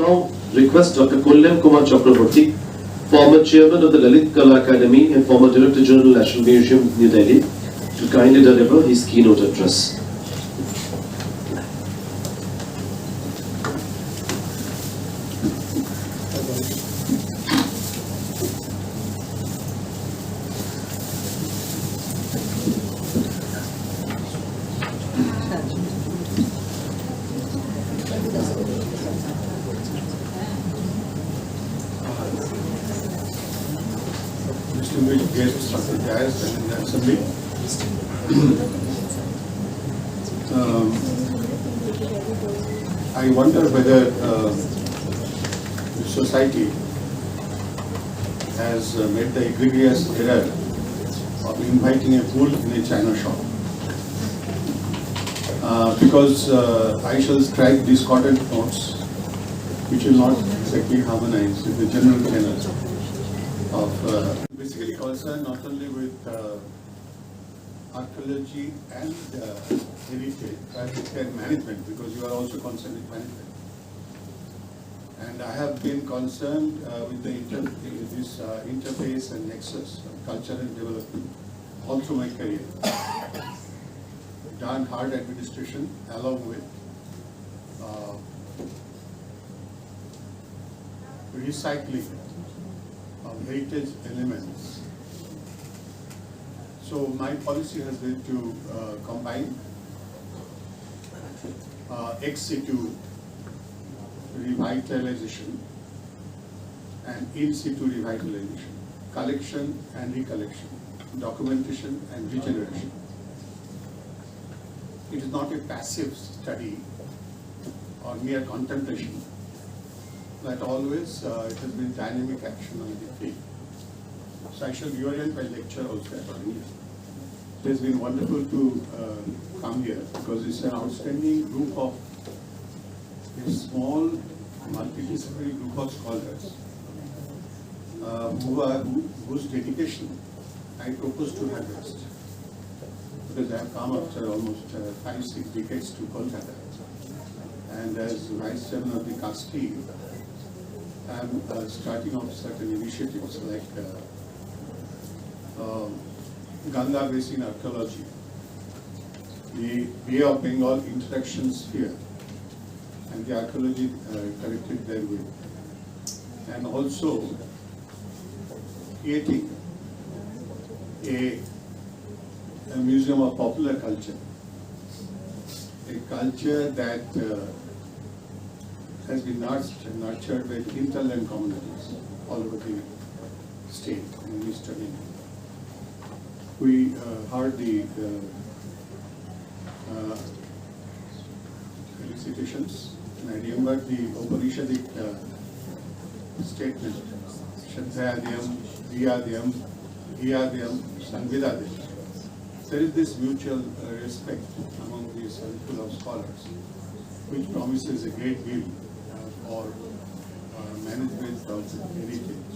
now request Dr. Kumar Chakraborty, former chairman of the Lalit Kala Academy and former Director General, National Museum, New Delhi, to kindly deliver his keynote address. Distinguished guests of the dais and the assembly. I wonder whether the society has made the egregious error of inviting a bull in a china shop. Because I shall strike discordant notes which will not exactly harmonize with the general tenor of basically concerned not only with archaeology and heritage, but and management, because you are also concerned with management. And I have been concerned with this interface and nexus of culture and development all through my career. Done hard administration along with recycling of heritage elements. So my policy has been to combine ex situ revitalization and in situ revitalization, collection and recollection, documentation and regeneration. It is not a passive study or mere contemplation, but always it has been dynamic action on the field. So I shall reorient my lecture also accordingly. It has been wonderful to come here because it's an outstanding group of a small multidisciplinary group of scholars whose dedication I propose to have rest. Because I have come after almost 5-6 decades to Kolkata, and as Vice Chairman of the CASTI, I am starting off certain initiatives like Ganga Basin Archaeology, the Bay of Bengal Interaction Sphere, and the archaeology connected therewith, and also creating a museum of popular culture, a culture that has been nurtured by hinterland communities all over the state in eastern India. We heard the felicitations, and I remember the Upanishadic statement, Shraddhayadhyam, Viyadyam, Gyadyam, Sanvidadyam. There is this mutual respect among these handful of scholars, which promises a great deal for management of heritage.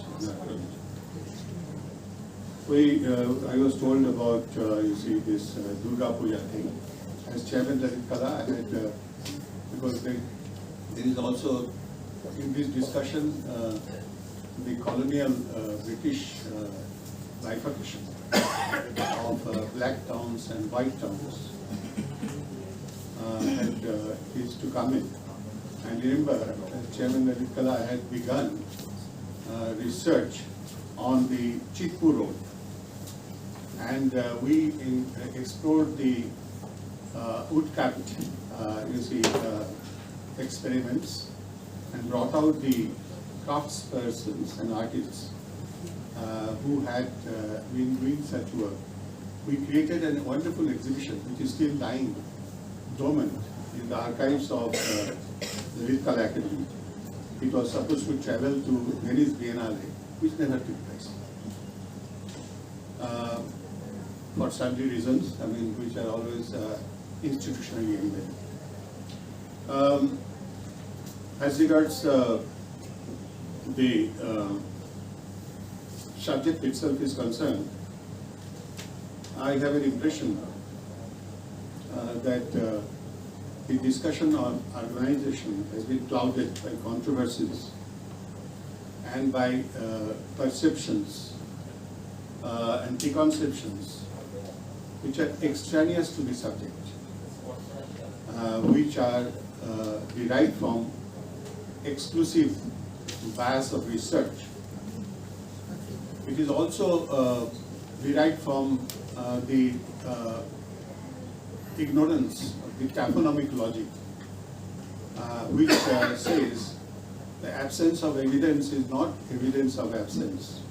I was told about, you see, this Durga Puja thing. As Chairman Lalit Kala, I had, because there is also, in this discussion, the colonial British bifurcation of black towns and white towns is to come in. And remember, Chairman Lalit Kala had begun research on the Chitpur Road, and we explored the woodcut, experiments, and brought out the craftspersons and artists who had been doing such work. We created a wonderful exhibition which is still lying dormant in the archives of the Lalit Kala Academy. It was supposed to travel to Venice Biennale, which never took place. For sundry reasons, I mean, which are always institutionally embedded. As regards the subject itself is concerned, I have an impression that the discussion on urbanization has been clouded by controversies and by perceptions and preconceptions which are extraneous to the subject, which are derived from exclusive bias of research. It is also derived from the ignorance of the taxonomic logic, which says the absence of evidence is not evidence of absence.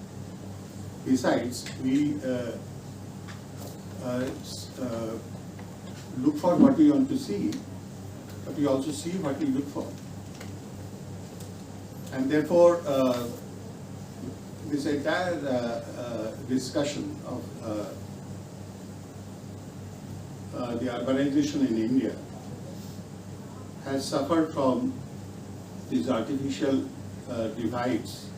Besides, we look for what we want to see, but we also see what we look for. And therefore, this entire discussion of the urbanization in India has suffered from these artificial divides,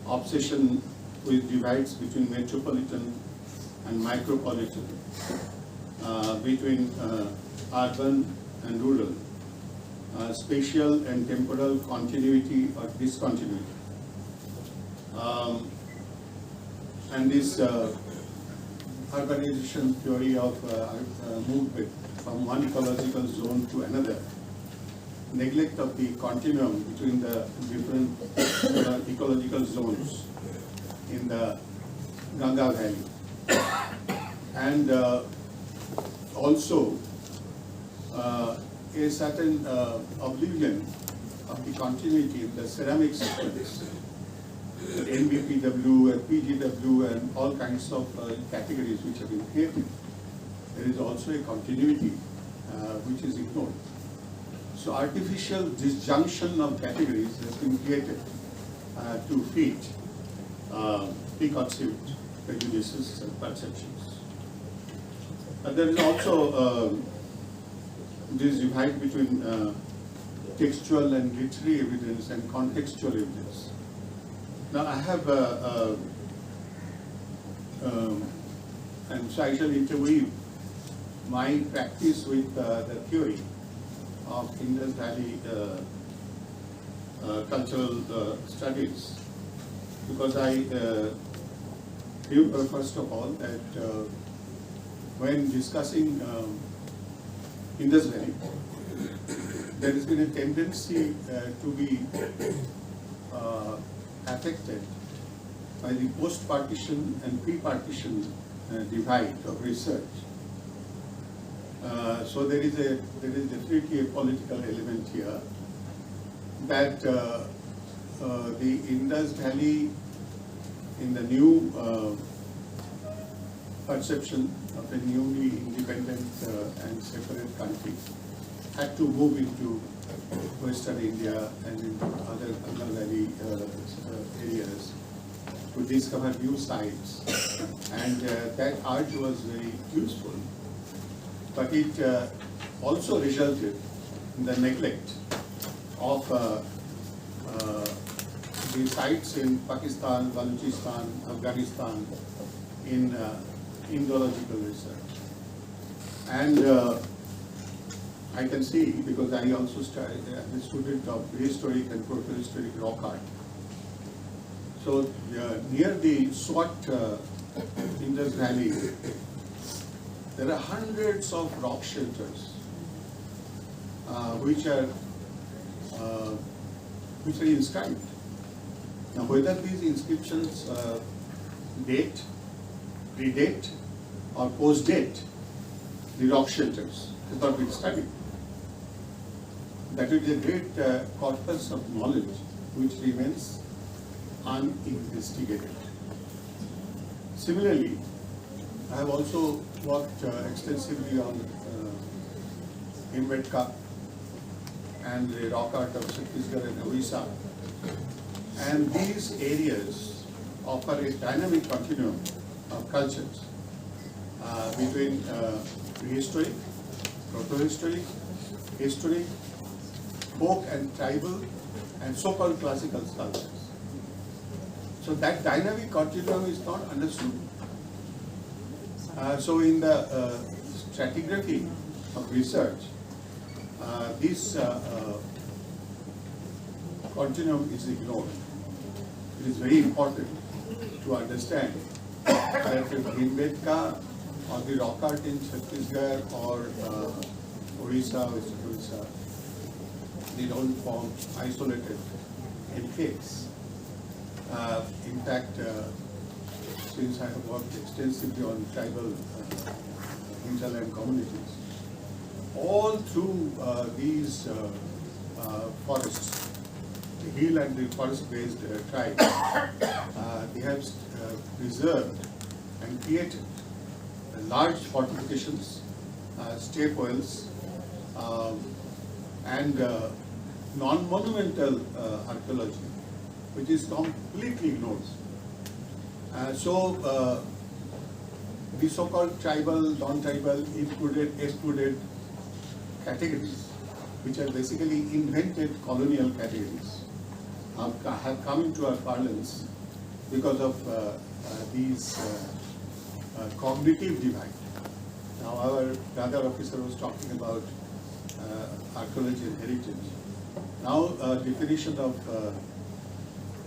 obsession with divides between metropolitan and micropolitan, between urban and rural, spatial and temporal continuity or discontinuity. And this urbanization theory of movement from one ecological zone to another, neglect of the continuum between the different ecological zones in the Ganga Valley, and also a certain oblivion of the continuity in the ceramic sequence, NBPW and PGW and all kinds of categories which have been created. There is also a continuity which is ignored. So artificial disjunction of categories has been created to fit preconceived prejudices and perceptions. But there is also this divide between textual and literary evidence and contextual evidence. Now I have, and so I shall interweave my practice with the theory of Indus Valley cultural studies, because I remember first of all that when discussing Indus Valley, there has been a tendency to be affected by the post-partition and pre-partition divide of research. So there is definitely a political element here that the Indus Valley in the new perception of a newly independent and separate country had to move into Western India and into other Ganga Valley areas to discover new sites, and that urge was very useful. But it also resulted in the neglect of the sites in Pakistan, Balochistan, Afghanistan in Indological research. And I can see, because I also studied as a student of prehistoric and protohistoric rock art. So near the SWAT Indus Valley, there are hundreds of rock shelters which are inscribed. Now, whether these inscriptions date, predate, or post-date the rock shelters has not been studied. That is a great corpus of knowledge which remains uninvestigated. Similarly, I have also worked extensively on Imbetka and the rock art of Chhattisgarh and Odisha. And these areas offer a dynamic continuum of cultures between prehistoric, protohistoric, historic, folk and tribal, and so-called classical cultures. So that dynamic continuum is not understood. So in the stratigraphy of research, this continuum is ignored. It is very important to understand that Bhimbetka or the rock art in Chhattisgarh or Orissa, West Orissa, they don't form isolated enclaves. In fact, since I have worked extensively on tribal hinterland communities, all through these forests, the hill and the forest-based tribes, they have preserved and created large fortifications, step wells, and non-monumental archaeology, which is completely ignored. So the so-called tribal, non-tribal, excluded categories, which are basically invented colonial categories, have come into our parlance because of these cognitive divide. Now, our brother officer was talking about archaeology and heritage. Now, definition of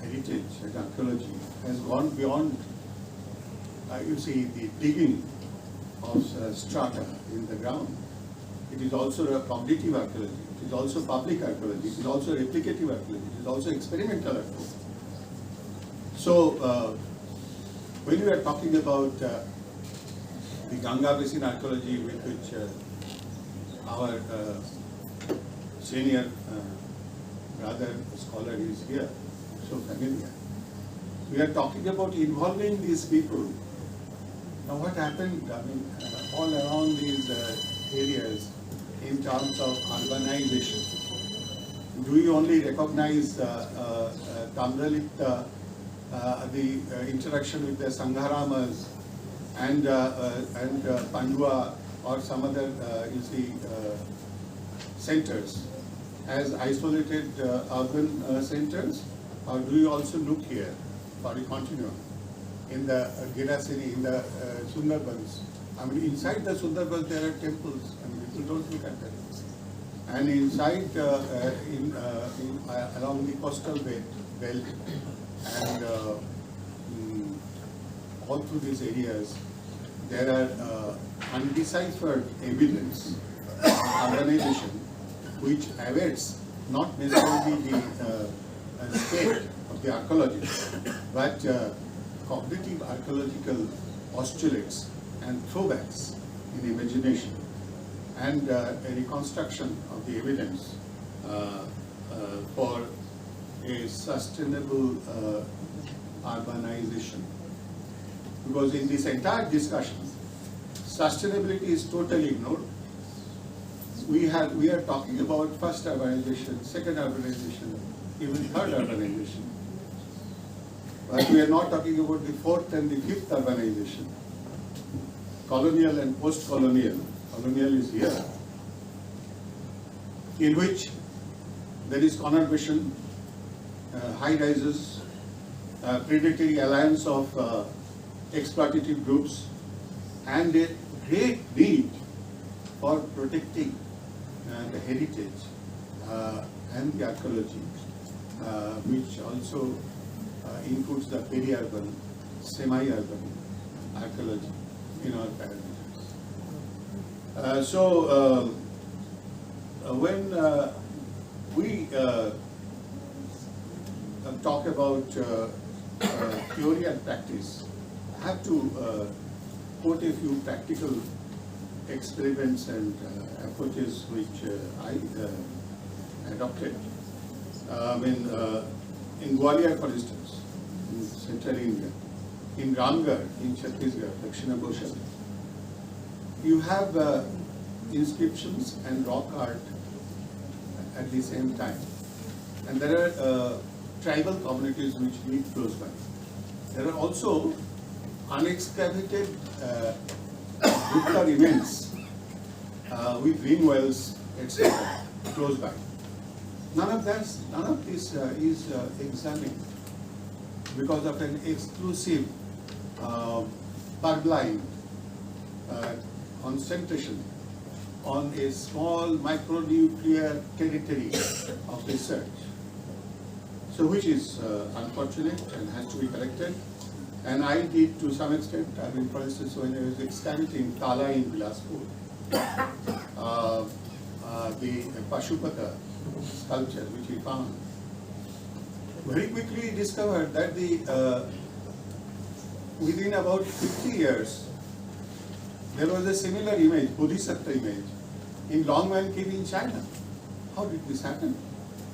heritage and archaeology has gone beyond, you see, the digging of strata in the ground. It is also a cognitive archaeology, it is also public archaeology, it is also replicative archaeology, it is also experimental archaeology. So, when we are talking about the Ganga Basin archaeology, with which our senior brother scholar is here, so familiar, we are talking about involving these people. Now, what happened, I mean, all around these areas in terms of urbanization? Do we only recognize Tamralit, the interaction with the Sangharamas and Pandua or some other, you see, centers as isolated urban centers, or do we also look here for a continuum in the Girasiri, in the Sundarbans? I mean, inside the Sundarbans there are temples, and people don't look at them. And inside, along the coastal belt, and all through these areas, there are undeciphered evidence of urbanization, which awaits not necessarily the state of the archaeology, but cognitive archaeological postulates and throwbacks in imagination, and a reconstruction of the evidence for a sustainable urbanization. Because in this entire discussion, sustainability is totally ignored. We are talking about first urbanization, second urbanization, even third urbanization. But we are not talking about the fourth and the fifth urbanization. Colonial and post-colonial. Colonial is here, in which there is conurbation, high rises, predatory alliance of exploitative groups, and a great need for protecting the heritage and the archaeology, which also includes the peri-urban, semi-urban archaeology in our paradigms. When we talk about theory and practice, I have to quote a few practical experiments and approaches which I adopted. In Gwalior, for instance, in central India, in Ramgarh, in Chhattisgarh, Dakshina Bhushan, you have inscriptions and rock art at the same time. And there are tribal communities which live close by. There are also unexcavated Gupta remains with ring wells, etc., close by. None of this is examined because of an exclusive purblind concentration on a small micronuclear territory of research. So which is unfortunate and has to be corrected. And I did to some extent. I mean, for instance, when I was excavating Tala in Bilaspur, the Pashupata sculpture which we found, very quickly discovered that within about 50 years, there was a similar image, Bodhisattva image, in Longman Cave in China. How did this happen?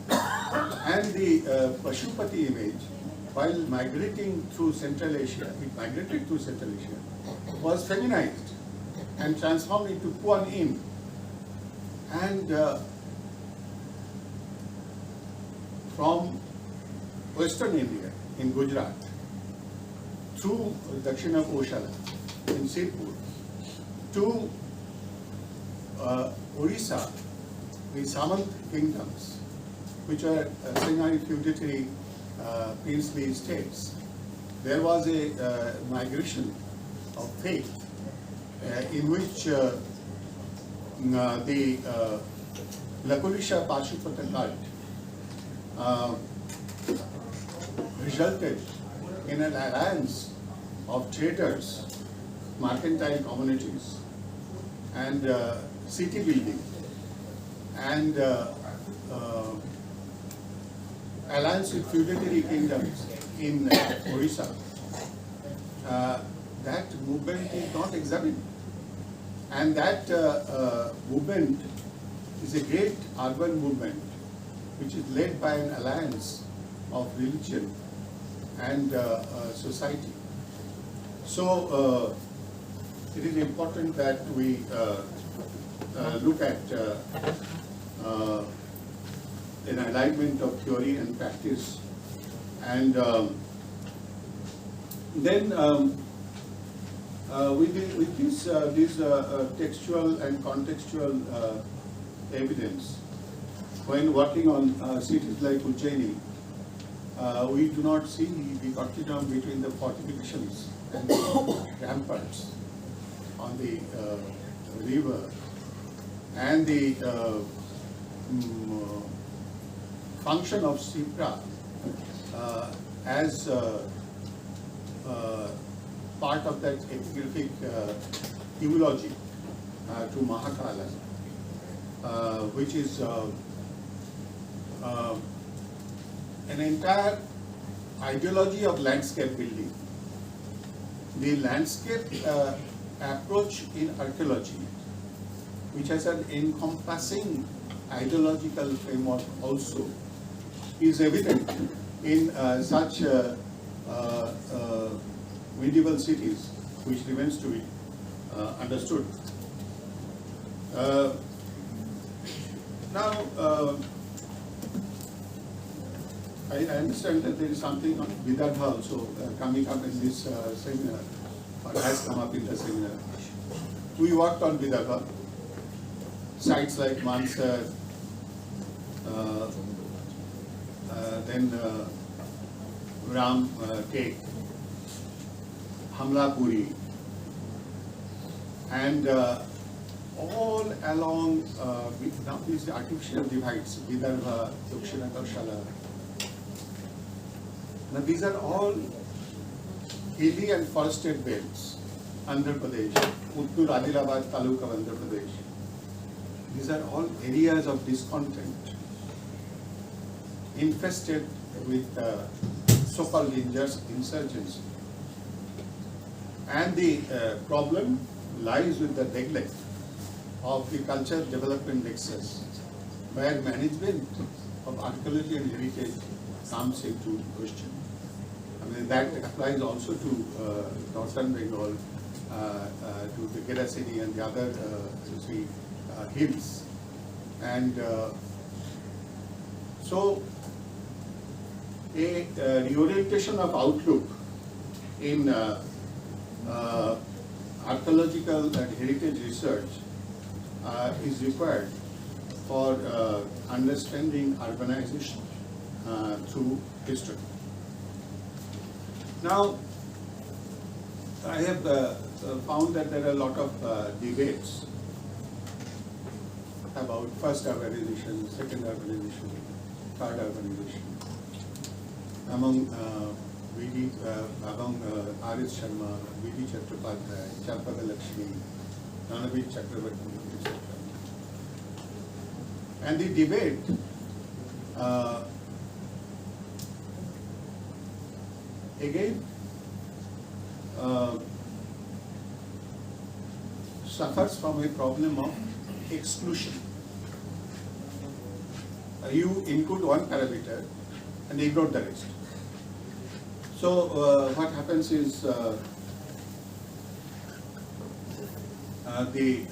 And the Pashupati image, while migrating through Central Asia, it migrated through Central Asia, was feminized and transformed into Kuan Yin. And from Western India, in Gujarat, through Dakshina Koshala, in Sirpur, to Orissa, the Samant kingdoms, which are Singhai feudatory princely states, there was a migration of faith in which the Lakulisha Pashupata cult resulted in an alliance of traders, mercantile communities, and city building, and alliance with feudatory kingdoms in Orissa. That movement is not examined. And that movement is a great urban movement which is led by an alliance of religion and society. So it is important that we look at an alignment of theory and practice, and then with this textual and contextual evidence, when working on cities like Ujjaini, we do not see the continuum between the fortifications and the ramparts on the river and the function of Sipra as part of that epigraphic eulogy to Mahakala, which is an entire ideology of landscape building. The landscape approach in archaeology, which has an encompassing ideological framework also, is evident in such medieval cities, which remains to be understood. Now, I understand that there is something on Vidarbha also coming up in this seminar, or has come up in the seminar. We worked on Vidarbha, sites like Mansar, then Ram Cake, Hamlapuri, and all along now these artificial divides, Vidarbha, Dakshina Koshala. Now these are all hilly and forested belts, Andhra Pradesh, Uttur Adilabad Taluk of Andhra Pradesh. These are all areas of discontent, infested with so-called insurgency. And the problem lies with the neglect of the culture development nexus, where management of archaeology and heritage comes into question. I mean, that applies also to Northern Bengal, to the Gerasini and the other hills. And so a reorientation of outlook in archaeological and heritage research is required for understanding urbanization through history. Now, I have found that there are a lot of debates about first urbanization, second urbanization, third urbanization. Among R.S. Sharma, V.D. Chattopadhyay, Chakraborty, Chakraborty, etc. And the debate again suffers from a problem of exclusion. You include one parameter and ignore the rest. So what happens is the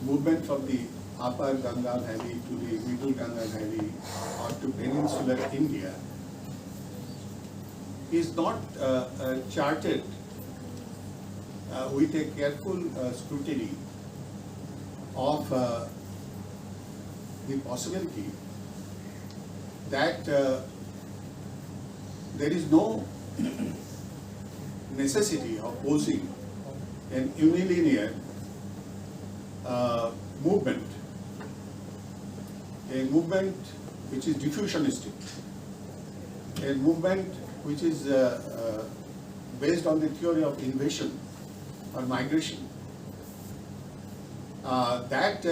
movement from the upper Ganga Valley to the middle Ganga Valley or to peninsular India is not charted with a careful scrutiny of the possibility that there is no necessity of posing an unilinear movement, a movement which is diffusionistic, a movement which is based on the theory of invasion or migration, that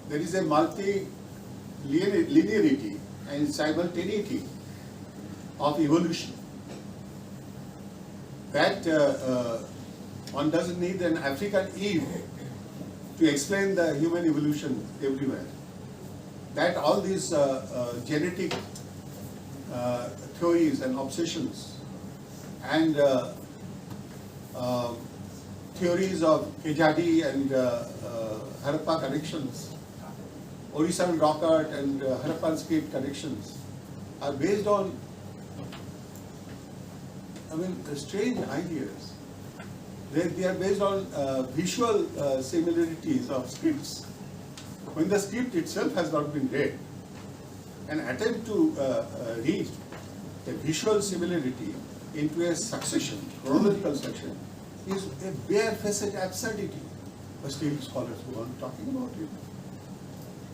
there is a multi-linearity and simultaneity of evolution, that one doesn't need an African Eve to explain the human evolution everywhere, that all these genetic theories and obsessions and theories of Kejadi and Harappa connections, Orisan rock art and Harappan script connections are based on, strange ideas. They are based on visual similarities of scripts. When the script itself has not been read, an attempt to read a visual similarity into a succession, chronological section, is a bare-faced absurdity. But still scholars go on talking about it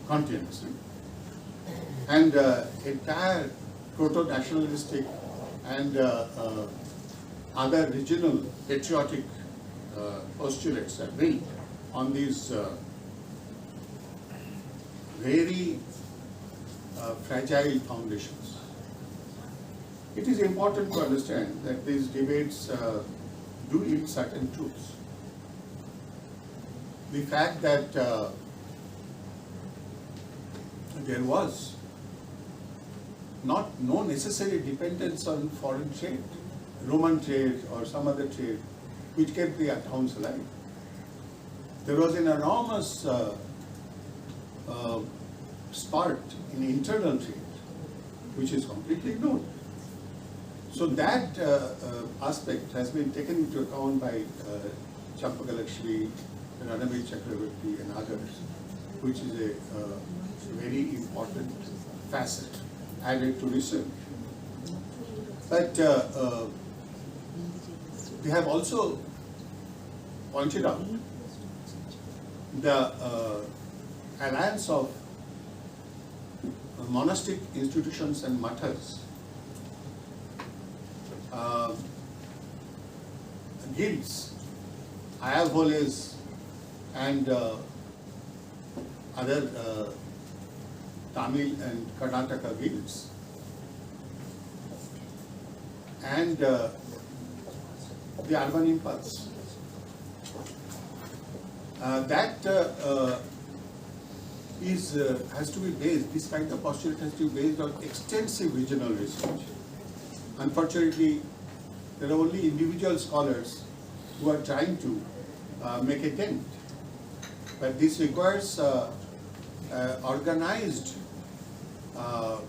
continuously. And entire proto-nationalistic and other regional patriotic postulates are built on these very fragile foundations. It is important to understand that these debates do yield certain truths. The fact that there was no necessary dependence on foreign trade, Roman trade or some other trade, which kept the towns alive. There was an enormous spark in internal trade, which is completely ignored. So that aspect has been taken into account by Champagalakshmi, Ranabir Chakraborty and others, which is a very important facet added to research. But they have also pointed out the alliance of monastic institutions and mathas, guilds, ayavoles and other Tamil and Karnataka guilds, and the urban impulse. That has to be based, this kind of postulate has to be based on extensive regional research. Unfortunately, there are only individual scholars who are trying to make a dent. But this requires organized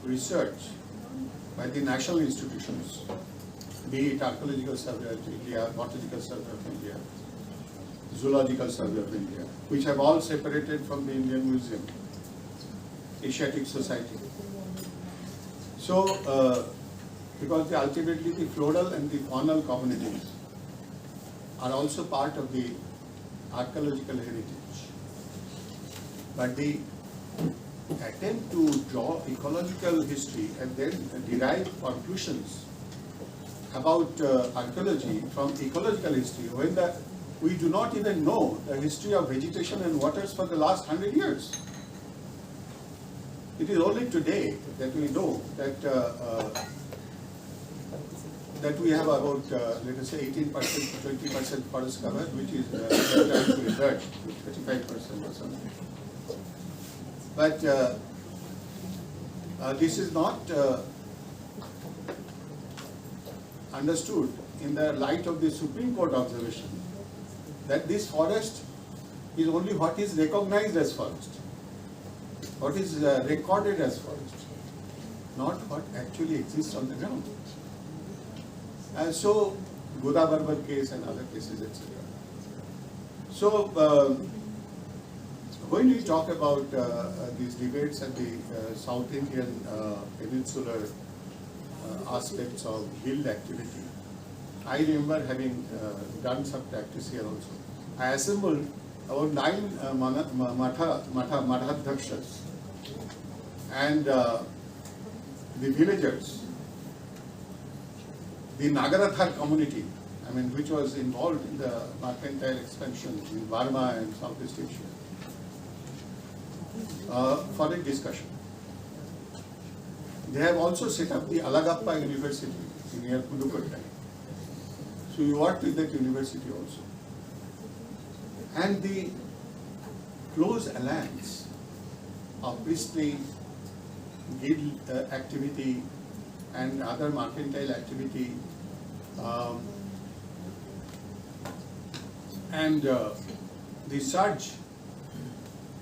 research by the national institutions, be it Archaeological Survey of India, Botanical Survey of India, Zoological Survey of India, which have all separated from the Indian Museum, Asiatic Society. So, because ultimately the floral and the faunal communities are also part of the archaeological heritage. But the attempt to draw ecological history and then derive conclusions about archaeology from ecological history when we do not even know the history of vegetation and waters for the last 100 years. It is only today that we know that that we have about, let us say, 18% to 20% forest cover, which is trying to revert to 35% or something. But this is not understood in the light of the Supreme Court observation that this forest is only what is recognized as forest, what is recorded as forest, not what actually exists on the ground. And so, Godavarbar case and other cases, etc. So, when we talk about these debates and the South Indian peninsular aspects of guild activity, I remember having done some practice here also. I assembled about 9 Madhadhakshas and the villagers, the Nagarathar community, I mean, which was involved in the mercantile expansion in Burma and Southeast Asia, for a discussion. They have also set up the Alagappa University near Pudukkottai. So we worked with that university also. And the close alliance of priestly guild activity and other mercantile activity and the surge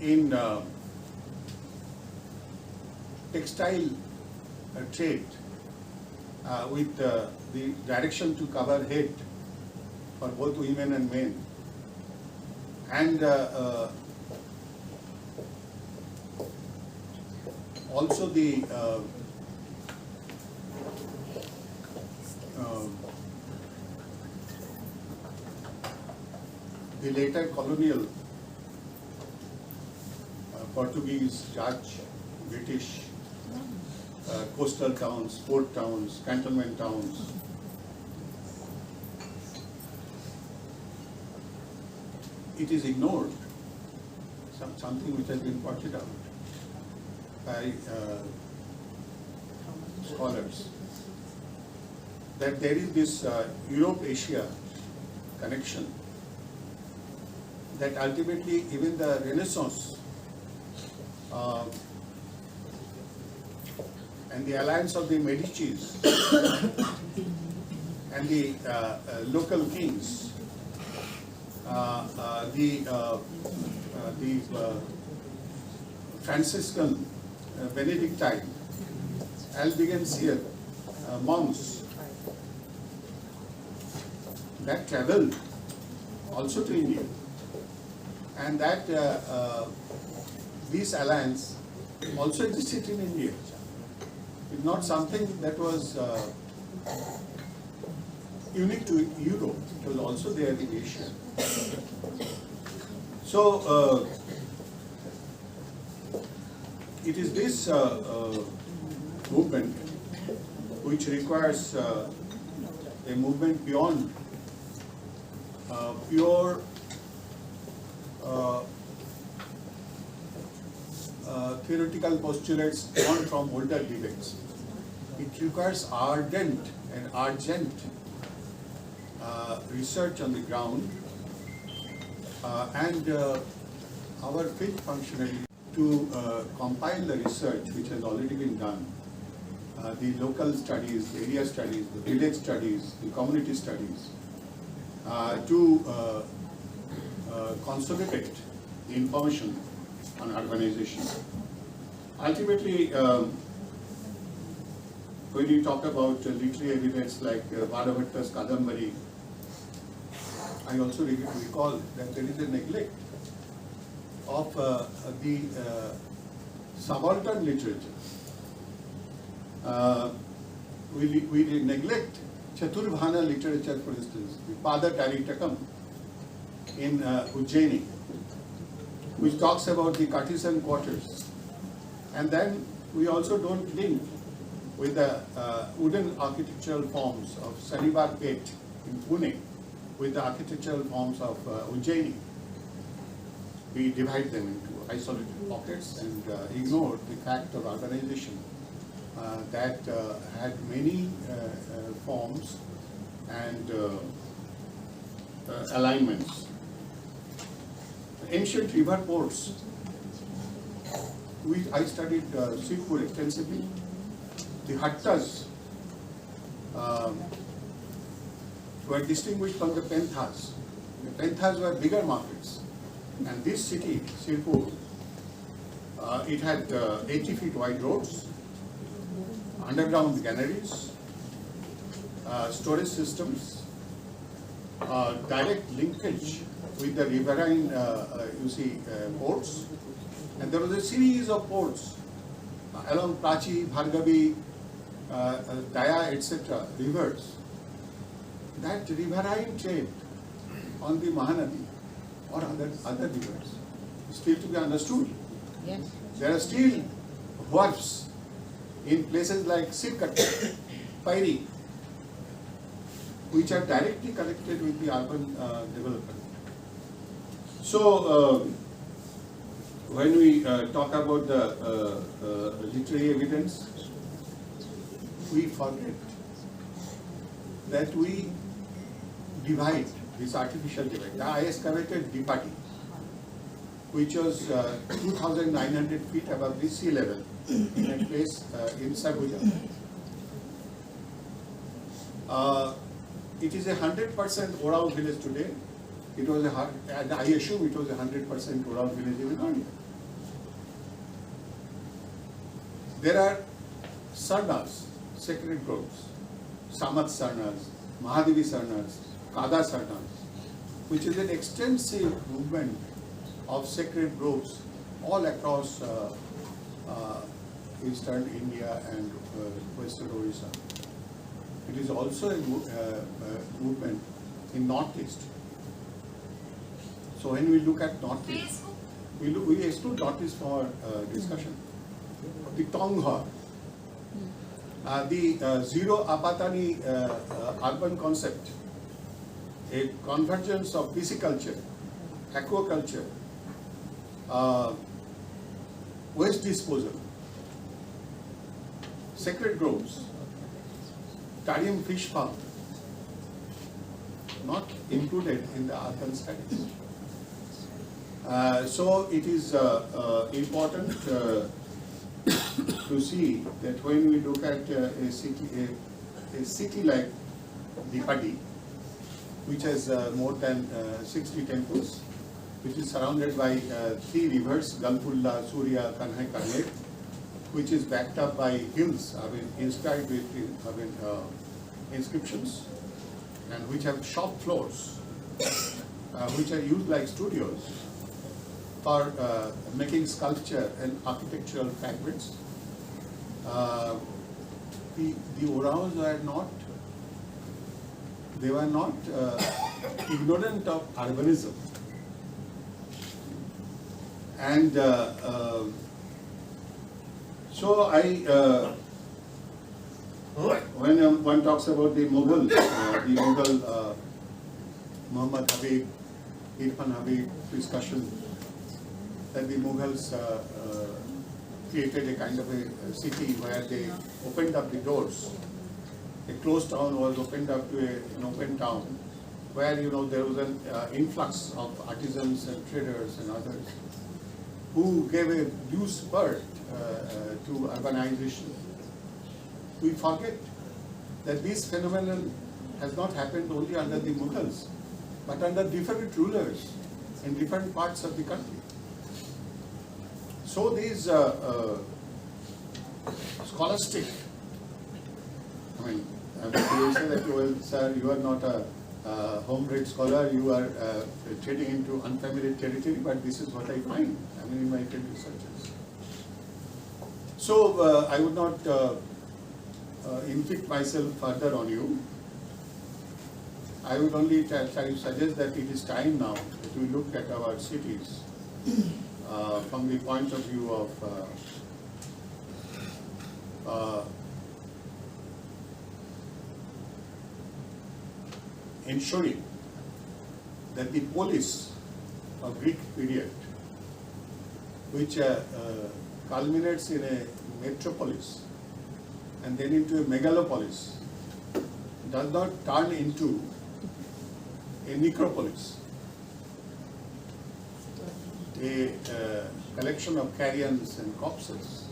in textile trade with the direction to cover head for both women and men, and also the later colonial Portuguese, Dutch, British coastal towns, port towns, cantonment towns. It is ignored, something which has been pointed out by scholars, that there is this Europe-Asia connection, that ultimately even the Renaissance and the alliance of the Medicis and the local kings, the Franciscan, Benedictine, Albigensian monks that traveled also to India, and that this alliance also existed in India. It's not something that was unique to Europe, it was also there in Asia. So, it is this movement which requires a movement beyond pure theoretical postulates drawn from older debates. It requires ardent and urgent research on the ground and our field functionary to compile the research which has already been done, the local studies, the area studies, the village studies, the community studies, to consolidate the information on urbanization. Ultimately, when you talk about literary evidence like Bharabhatta's Kadambari, I also recall that there is a neglect of the subaltern literature. We neglect Chaturvana literature, for instance, the Pada Taritakam in Ujjaini, which talks about the Cartesian quarters. And then we also don't link with the wooden architectural forms of Sanibar Pet in Pune with the architectural forms of Ujjaini. We divide them into isolated pockets and ignore the fact of urbanization that had many forms and alignments. Ancient river ports. I studied Sirpur extensively. The hattas were distinguished from the penthas. The penthas were bigger markets. And this city, Sirpur, it had 80 feet wide roads, underground galleries, storage systems, direct linkage with the riverine, ports. And there was a series of ports along Prachi, Bhargavi, Daya, etc., rivers. That riverine trade on the Mahanadi or other rivers is still to be understood. Yes. There are still wharfs in places like Sirkat, Pairi, which are directly connected with the urban development. So, when we talk about the literary evidence, we forget that we divide this artificial divide. I excavated Dipati, which was 2,900 feet above the sea level in a place in Sarguja. It is a 100% oral village today. It was and I assume it was a 100% oral village even earlier. There are sarnas, sacred groves, Samat sarnas, Mahadevi sarnas, Kada sarnas, which is an extensive movement of sacred groves all across eastern India and western Orissa. It is also a movement in northeast. So when we look at northeast, we exclude northeast for discussion. The Tonghor, the zero apatani urban concept, a convergence of pisciculture, aquaculture, waste disposal, sacred groves, Tarium fish farm, not included in the urban studies. So it is important to see that when we look at a city like Dipati, which has more than 60 temples, which is surrounded by 3 rivers, Galpulla, Surya, Kanhai, Karnek, which is backed up by hills, inscribed with inscriptions, and which have shop floors, which are used like studios for making sculpture and architectural fragments. The Oraons were not ignorant of urbanism. And so when one talks about the Mughal, Muhammad Habib, Irfan Habib discussion, that the Mughals created a kind of a city where they opened up the doors. A closed town was opened up to an open town, where there was an influx of artisans and traders and others who gave a due spurt to urbanization. We forget that this phenomenon has not happened only under the Mughals, but under different rulers in different parts of the country. So these scholastic, you will say that, well, sir, you are not a home-bred scholar, you are treading into unfamiliar territory, but this is what I find, in my field researches. So I would not inflict myself further on you. I would only try to suggest that it is time now that we look at our cities from the point of view of ensuring that the polis of Greek period, which culminates in a metropolis and then into a megalopolis, does not turn into a necropolis, a collection of carrions and corpses,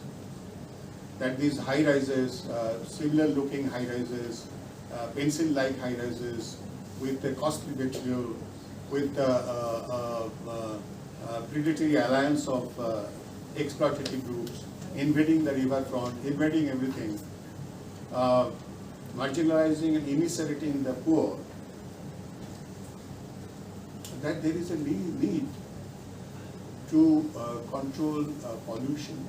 that these high-rises, similar-looking high-rises, pencil-like high-rises, with a costly material, with predatory alliance of exploitative groups, invading the riverfront, invading everything, marginalizing and immiserating the poor, that there is a need to control pollution,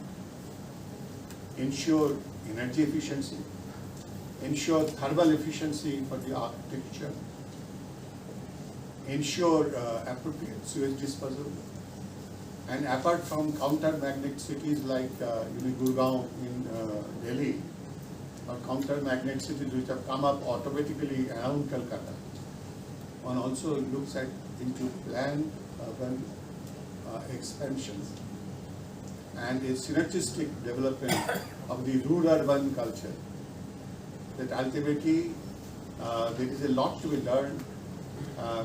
ensure energy efficiency, ensure thermal efficiency for the architecture, ensure appropriate sewage disposal, and apart from counter-magnet cities like Gurgaon in Delhi, or counter-magnet cities which have come up automatically around Calcutta, one also looks at into planned urban expansion and a synergistic development of the rural-urban culture. That ultimately there is a lot to be learned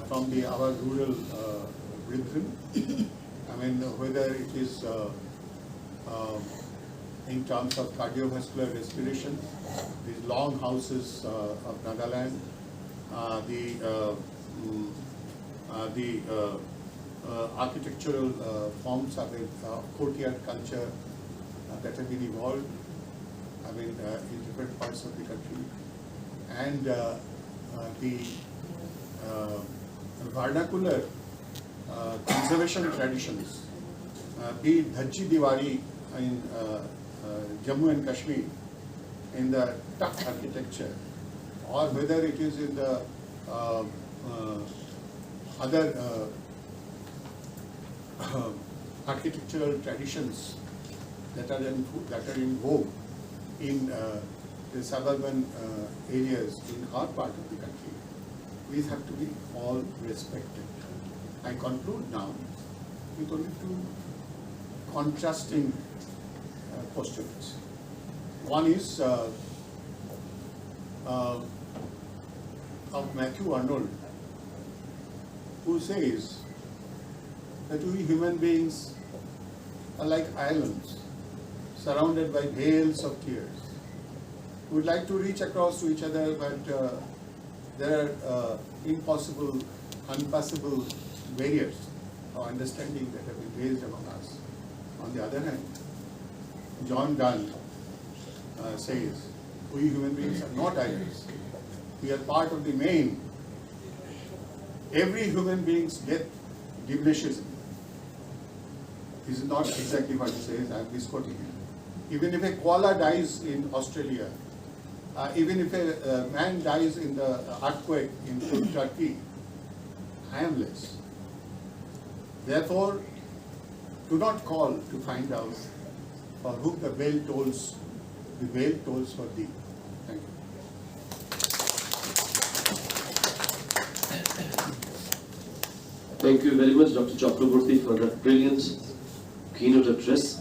from our rural brethren. I mean, whether it is in terms of cardiovascular respiration, these long houses of Nagaland, the architectural forms of courtyard culture that have been evolved, I mean, in different parts of the country, and the vernacular conservation traditions, be it Dhajji Diwali in Jammu and Kashmir, in the Takh architecture, or whether it is in the other architectural traditions that are in vogue in the suburban areas in our part of the country. These have to be all respected. I conclude now with only two contrasting postulates. One is of Matthew Arnold, who says that we human beings are like islands surrounded by veils of tears. We would like to reach across to each other, but there are impossible, unpassable barriers of understanding that have been raised among us. On the other hand, John Donne says, we human beings are not islands. We are part of the main. Every human being's death diminishes him. This is not exactly what he says, I am misquoting him. Even if a koala dies in Australia, even if a man dies in the earthquake in Turkey, I am less. Therefore, do not call to find out for whom the bell tolls for thee. Thank you. Thank you very much, Dr. Chakraborty, for that brilliant keynote address.